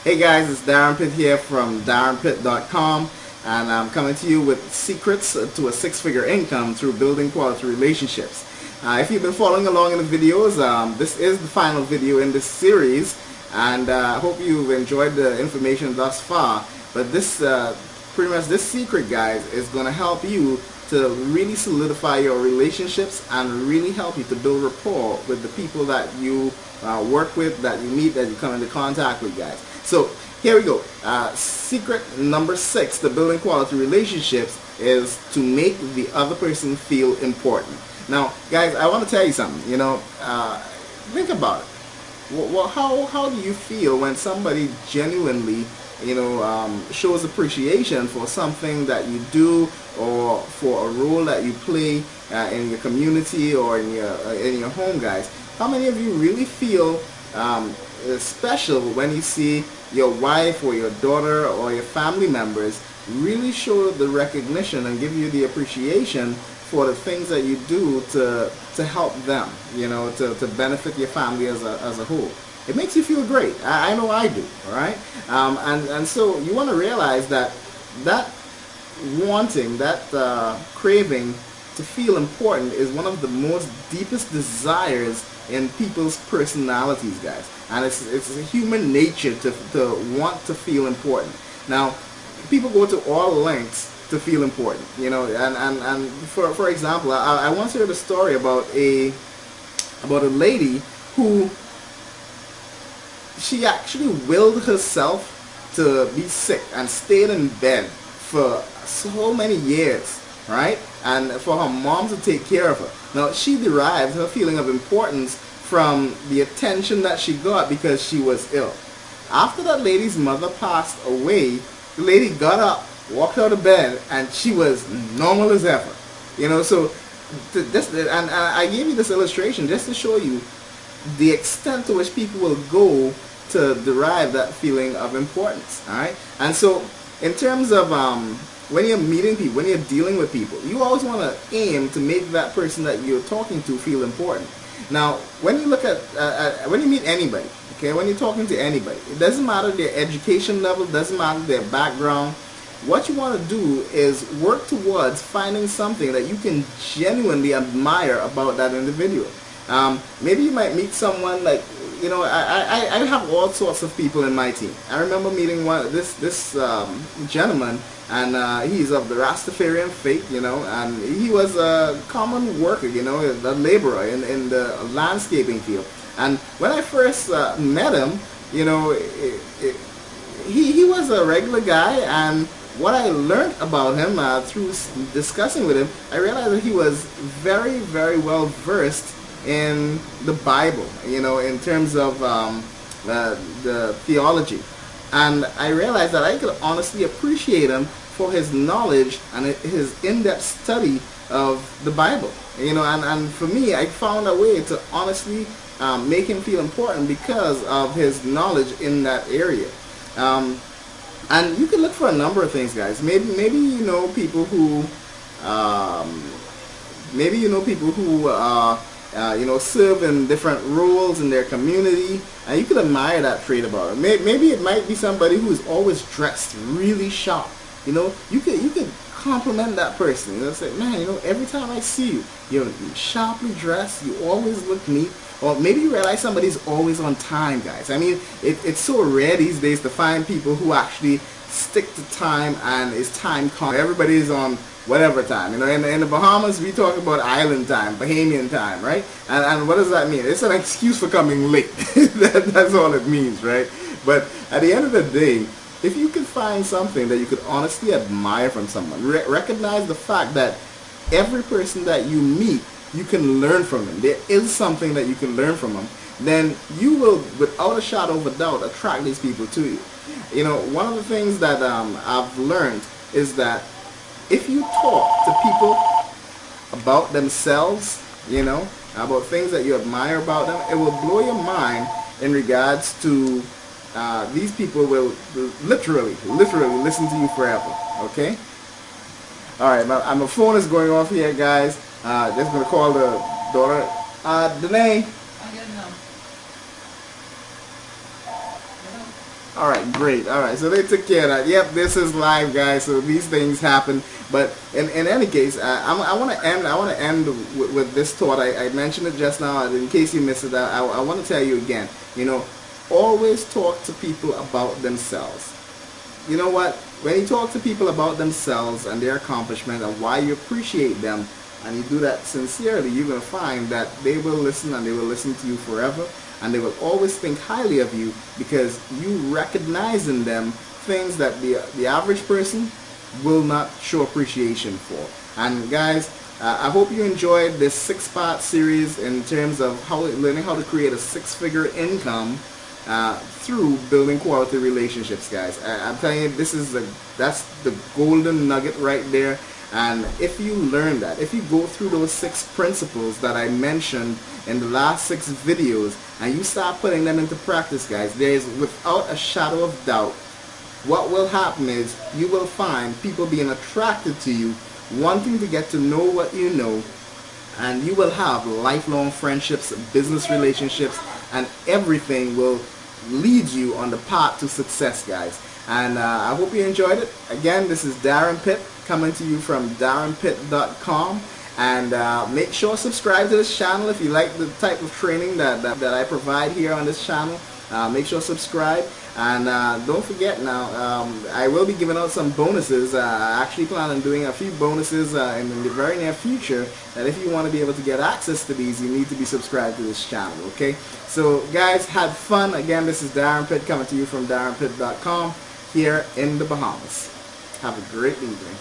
Hey guys, it's Darren Pitt here from darrenpitt.com, and I'm coming to you with secrets to a six-figure income through building quality relationships. If you've been following along in the videos, this is the final video in this series, and I hope you've enjoyed the information thus far. But this, pretty much this secret, guys, is going to help you to really solidify your relationships and really help you to build rapport with the people that you work with, that you meet, that you come into contact with, guys. So here we go. Secret number 6 to building quality relationships is to make the other person feel important. Now, guys, I want to tell you something. Think about it. How do you feel when somebody genuinely, shows appreciation for something that you do or for a role that you play in your community or in your home, guys? How many of you really feel special when you see your wife or your daughter or your family members really show the recognition and give you the appreciation for the things that you do to help them, to benefit your family as a whole? It makes you feel great. I know I do, all right? And so you want to realize that wanting, that craving to feel important is one of the most deepest desires in people's personalities, guys. And it's a human nature to want to feel important. Now, people go to all lengths to feel important, and for example, I once heard a story about a lady who, she actually willed herself to be sick and stayed in bed for so many years, right? And for her mom to take care of her. Now, she derived her feeling of importance from the attention that she got because she was ill. After that lady's mother passed away, the lady got up, walked out of bed, and she was normal as ever. So and I gave you this illustration just to show you the extent to which people will go to derive that feeling of importance. All right, and so in terms of when you're meeting people, when you're dealing with people, you always want to aim to make that person that you're talking to feel important. Now, when you look at when you meet anybody, okay, when you're talking to anybody, it doesn't matter their education level, doesn't matter their background. What you want to do is work towards finding something that you can genuinely admire about that individual. Maybe you might meet someone like, I have all sorts of people in my team. I remember meeting this gentleman, and he's of the Rastafarian faith, and he was a common worker, a laborer in the landscaping field. And when I first met him, he was a regular guy, and what I learned about him through discussing with him, I realized that he was very, very well versed in the Bible, in terms of the theology. And I realized that I could honestly appreciate him for his knowledge and his in-depth study of the Bible. And for me, I found a way to honestly make him feel important because of his knowledge in that area. And you can look for a number of things, guys. Maybe people who serve in different roles in their community, and you could admire that trait about them. Maybe it might be somebody who's always dressed really sharp. You could compliment that person. Say, man, every time I see you, you're sharply dressed. You always look neat. Or maybe you realize somebody's always on time, guys. I mean, it's so rare these days to find people who actually stick to time and is time conscious. Everybody is on whatever time. In the Bahamas, we talk about island time, Bahamian time, right? And what does that mean? It's an excuse for coming late. That's all it means, right? But at the end of the day, if you can find something that you could honestly admire from someone, recognize the fact that every person that you meet, you can learn from them. There is something that you can learn from them. Then you will, without a shadow of a doubt, attract these people to you. One of the things that I've learned is that if you talk to people about themselves, about things that you admire about them, it will blow your mind in regards to these people will literally listen to you forever. Okay? Alright, my phone is going off here, guys. Just going to call the daughter. Danae. Alright, great. Alright, so they took care of that. Yep, this is live, guys, so these things happen. But in any case, I want to end with this thought. I mentioned it just now. In case you missed it, I want to tell you again. You know, always talk to people about themselves. You know what? When you talk to people about themselves and their accomplishment and why you appreciate them, and you do that sincerely, you're going to find that they will listen, and they will listen to you forever, and they will always think highly of you because you recognize in them things that the average person will not show appreciation for. And guys, I hope you enjoyed this 6-part series in terms of learning how to create a 6-figure income through building quality relationships, guys. I'm telling you, that's the golden nugget right there. And if you learn that, if you go through those 6 principles that I mentioned in the last 6 videos, and you start putting them into practice, guys, there is, without a shadow of doubt, what will happen is you will find people being attracted to you, wanting to get to know what you know, and you will have lifelong friendships, business relationships, and everything will lead you on the path to success, guys. And I hope you enjoyed it. Again, this is Darren Pitt coming to you from darrenpitt.com. And make sure to subscribe to this channel if you like the type of training that I provide here on this channel. Make sure to subscribe. And don't forget now, I will be giving out some bonuses. I actually plan on doing a few bonuses in the very near future. That if you want to be able to get access to these, you need to be subscribed to this channel, okay? So guys, have fun. Again, this is Darren Pitt coming to you from darrenpitt.com here in the Bahamas. Have a great evening.